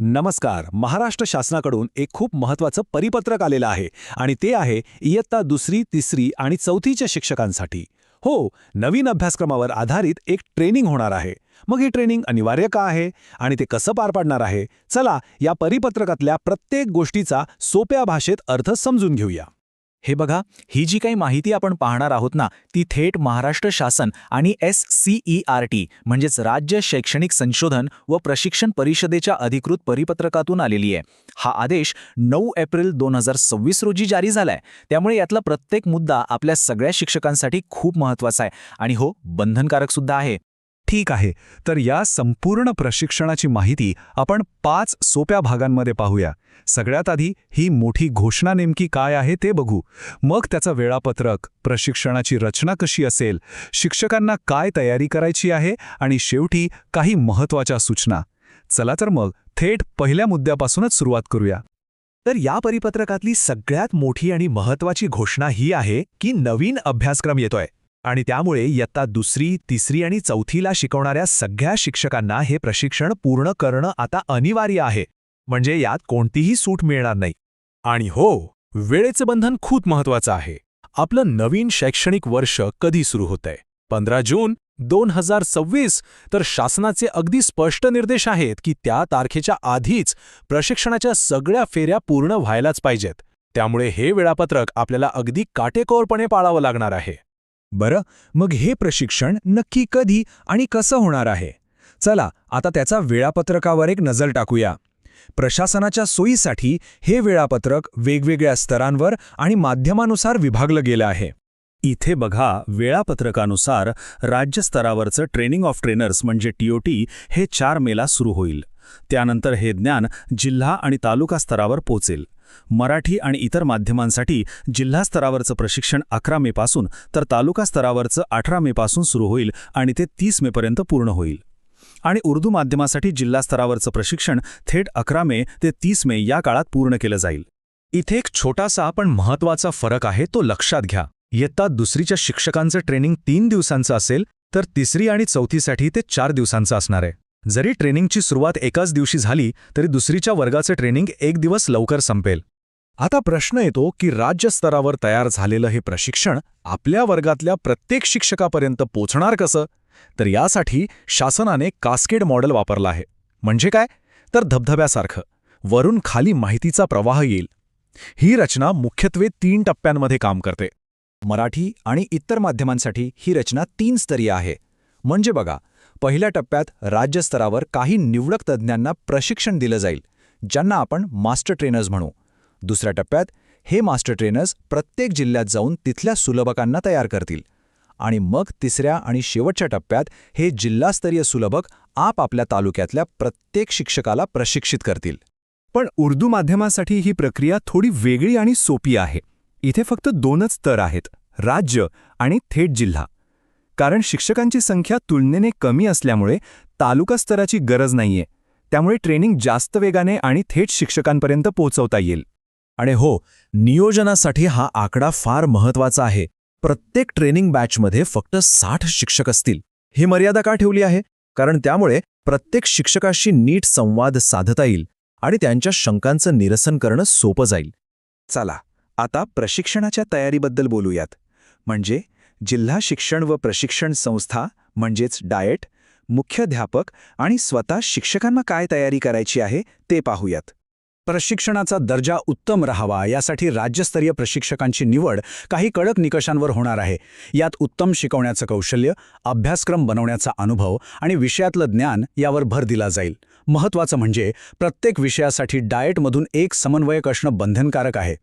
नमस्कार. महाराष्ट्र शासनाकडून एक खूप महत्त्वाचं परिपत्रक आलेलं आहे आणि ते आहे इयत्ता दुसरी, तिसरी आणि चौथीच्या शिक्षकांसाठी. हो, नवीन अभ्यासक्रमावर आधारित एक ट्रेनिंग होणार आहे. मग ही ट्रेनिंग अनिवार्य का आहे आणि ते कसं पार पाडणार आहे? चला या परिपत्रकातल्या प्रत्येक गोष्टीचा सोप्या भाषेत अर्थ समजून घेऊया. हे बघा, ही जी काही माहिती आपण पाहणार आहोत ना, ती थेट महाराष्ट्र शासन आणि SCERT म्हणजेच राज्य शैक्षणिक संशोधन व प्रशिक्षण परिषदेच्या अधिकृत परिपत्रकातून आलेली आहे. हा आदेश 9 एप्रिल 2026 रोजी जारी झालाय. त्यामुळे यातला प्रत्येक मुद्दा आपल्या सगळ्या शिक्षकांसाठी खूप महत्त्वाचा आहे आणि हो, बंधनकारक सुद्धा आहे. ठीक आहे, तर या संपूर्ण प्रशिक्षणाची माहिती आपण 5 सोप्या भागांमध्ये पाहूया. सगळ्यात आधी ही मोठी घोषणा नेमकी काय आहे ते बघू. मग त्याचं वेळापत्रक, प्रशिक्षणाची रचना कशी असेल, शिक्षकांना काय तयारी करायची आहे आणि शेवटी काही महत्त्वाच्या सूचना. चला तर मग थेट पहिल्या मुद्द्यापासूनच सुरुवात करूया. तर या परिपत्रकातली सगळ्यात मोठी आणि महत्त्वाची घोषणा ही आहे की नवीन अभ्यासक्रम येतोय आणि त्यामुळे इयत्ता दुसरी, तिसरी आणि चौथीला शिकवणाऱ्या सगळ्या शिक्षकांना हे प्रशिक्षण पूर्ण करणं आता अनिवार्य आहे. म्हणजे यात कोणतीही सूट मिळणार नाही. आणि हो, वेळेचं बंधन खूप महत्त्वाचं आहे. आपलं नवीन शैक्षणिक वर्ष कधी सुरू होतंय? 15 जून 2026. तर शासनाचे अगदी स्पष्ट निर्देश आहेत की त्या तारखेच्या आधीच प्रशिक्षणाच्या सगळ्या फेऱ्या पूर्ण व्हायलाच पाहिजेत. त्यामुळे हे वेळापत्रक आपल्याला अगदी काटेकोरपणे पाळावं लागणार आहे. बरं, मग हे प्रशिक्षण नक्की कधी आणि कसं होणार आहे? चला आता त्याचा वेळापत्रकावर एक नजर टाकूया. प्रशासनाच्या सोयीसाठी हे वेळापत्रक वेगवेगळ्या स्तरांवर आणि माध्यमानुसार विभागलं गेलं आहे. इथे बघा, वेळापत्रकानुसार राज्य स्तरावरचं ट्रेनिंग ऑफ ट्रेनर्स म्हणजे TOT हे 4 मेला सुरू होईल. त्यानंतर हे ज्ञान जिल्हा आणि तालुका स्तरावर पोचेल. मराठी आणि इतर माध्यमांसाठी जिल्हा स्तरावरचं प्रशिक्षण 11 मेपासून तर तालुका स्तरावरचं 18 मेपासून सुरू होईल आणि ते 30 मेपर्यंत पूर्ण होईल. आणि उर्दू माध्यमासाठी जिल्हा स्तरावरचं प्रशिक्षण थेट 11 मे ते 30 मे या काळात पूर्ण केलं जाईल. इथे एक छोटासा पण महत्त्वाचा फरक आहे, तो लक्षात घ्या. इयत्ता दुसरीच्या शिक्षकांचं ट्रेनिंग 3 दिवसांचं असेल तर तिसरी आणि चौथीसाठी ते 4 दिवसांचं असणार आहे. जरी ट्रेनिंगची सुरुवात एकाच दिवशी झाली तरी दुसरीच्या वर्गाचं ट्रेनिंग 1 दिवस लवकर संपेल. आता प्रश्न येतो की राज्य स्तरावर तयार झालेलं हे प्रशिक्षण आपल्या वर्गातल्या प्रत्येक शिक्षकापर्यंत पोचणार कसं? तर यासाठी शासनाने कास्केड मॉडेल वापरलं आहे. म्हणजे काय? तर धबधब्यासारखं वरून खाली माहितीचा प्रवाह येईल. ही रचना मुख्यत्वे 3 टप्प्यांमध्ये काम करते. मराठी आणि इतर माध्यमांसाठी ही रचना 3 स्तरीय आहे. म्हणजे बघा, पहिल्या टप्प्यात राज्य स्तरावर काही निवडक तज्ज्ञांना प्रशिक्षण दिलं जाईल, ज्यांना आपण मास्टर ट्रेनर्स म्हणू. दुसऱ्या टप्प्यात हे मास्टर ट्रेनर्स प्रत्येक जिल्ह्यात जाऊन तिथल्या सुलभकांना तयार करतील. आणि मग तिसऱ्या आणि शेवटच्या टप्प्यात हे जिल्हास्तरीय सुलभक आपापल्या तालुक्यातल्या प्रत्येक शिक्षकाला प्रशिक्षित करतील. पण उर्दू माध्यमासाठी ही प्रक्रिया थोडी वेगळी आणि सोपी आहे. इथे फक्त 2च स्तर आहेत, राज्य आणि थेट जिल्हा. कारण शिक्षकांची संख्या तुलनेने कमी असल्यामुळे तालुका स्तराची गरज नाहीये. त्यामुळे ट्रेनिंग जास्त वेगाने आणि थेट शिक्षकांपर्यंत पोहोचवता येईल. आणि हो, नियोजनासाठी हा आकडा फार महत्त्वाचा आहे. प्रत्येक ट्रेनिंग बॅचमध्ये फक्त 60 शिक्षक असतील. ही मर्यादा का ठेवली आहे? कारण त्यामुळे प्रत्येक शिक्षकाशी नीट संवाद साधता येईल आणि त्यांच्या शंकांचं निरसन करणं सोपं जाईल. चला आता प्रशिक्षणाच्या तयारीबद्दल बोलूयात. म्हणजे जिल्हा शिक्षण व प्रशिक्षण संस्था म्हणजेच डाएट, मुख्याध्यापक आणि स्वतः शिक्षकांना काय तयारी करायची आहे ते पाहूयात. प्रशिक्षणाचा दर्जा उत्तम राहावा यासाठी राज्यस्तरीय प्रशिक्षकांची निवड काही कडक निकषांवर होणार आहे. यात उत्तम शिकवण्याचं कौशल्य, अभ्यासक्रम बनवण्याचा अनुभव आणि विषयातलं ज्ञान यावर भर दिला जाईल. महत्त्वाचं म्हणजे प्रत्येक विषयासाठी डाएटमधून एक समन्वयक असणं बंधनकारक आहे.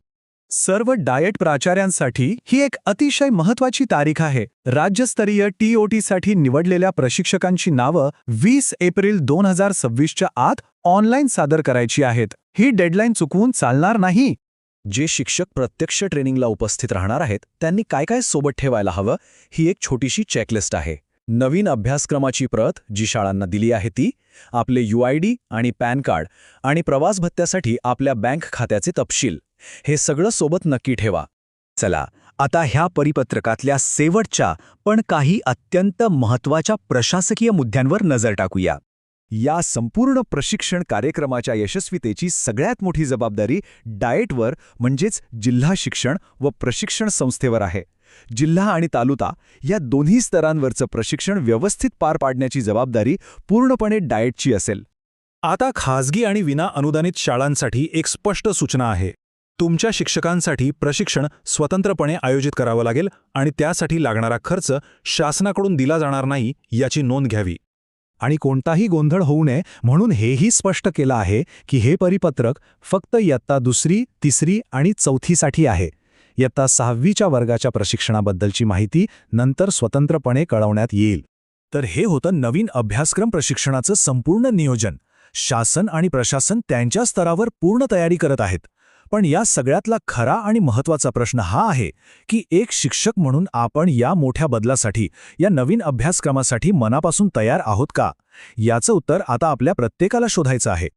सर्व डाएट प्राचार्यांसाठी ही एक अतिशय महत्त्वाची तारीख आहे. राज्यस्तरीय TOTसाठी निवडलेल्या प्रशिक्षकांची नावं 20 एप्रिल 2026च्या आत ऑनलाईन सादर करायची आहेत. ही डेडलाईन चुकवून चालणार नाही. जे शिक्षक प्रत्यक्ष ट्रेनिंगला उपस्थित राहणार आहेत त्यांनी काय काय सोबत ठेवायला हवं, ही एक छोटीशी चेकलिस्ट आहे. नवीन अभ्यासक्रमाची प्रत जी शाळांना दिली आहे ती, आपले UID आणि पॅन कार्ड आणि प्रवास भत्त्यासाठी आपल्या बँक खात्याचे तपशील, हे सगळं सोबत नक्की ठेवा. चला आता ह्या परिपत्रकातल्या शेवटच्या पण काही अत्यंत महत्त्वाच्या प्रशासकीय मुद्द्यांवर नजर टाकूया. या संपूर्ण प्रशिक्षण कार्यक्रमाच्या यशस्वीतेची सगळ्यात मोठी जबाबदारी डाएटवर म्हणजेच जिल्हा शिक्षण व प्रशिक्षण संस्थेवर आहे. जिल्हा आणि तालुका या दोन्ही स्तरांवरचं प्रशिक्षण व्यवस्थित पार पाडण्याची जबाबदारी पूर्णपणे डाएटची असेल. आता खाजगी आणि विना अनुदानित शाळांसाठी एक स्पष्ट सूचना आहे. तुमच्या शिक्षकांसाठी प्रशिक्षण स्वतंत्रपणे आयोजित करावं लागेल आणि त्यासाठी लागणारा खर्च शासनाकडून दिला जाणार नाही याची नोंद घ्यावी. आणि कोणताही गोंधळ होऊ नये म्हणून हेही स्पष्ट केलं आहे की हे परिपत्रक फक्त इयत्ता 2री, 3री आणि 4थीसाठी आहे. इयत्ता 6वीच्या वर्गाच्या प्रशिक्षणाबद्दलची माहिती नंतर स्वतंत्रपणे कळवण्यात येईल. तर हे होतं नवीन अभ्यासक्रम प्रशिक्षणाचं संपूर्ण नियोजन. शासन आणि प्रशासन त्यांच्या स्तरावर पूर्ण तयारी करत आहेत. पण या सगळ्यातला खरा आणि महत्त्वाचा प्रश्न हा आहे की एक शिक्षक म्हणून आपण या मोठ्या बदलासाठी, या नवीन अभ्यासक्रमासाठी मनापासून तयार आहोत का? याचं उत्तर आता आपल्या प्रत्येकाला शोधायचं आहे.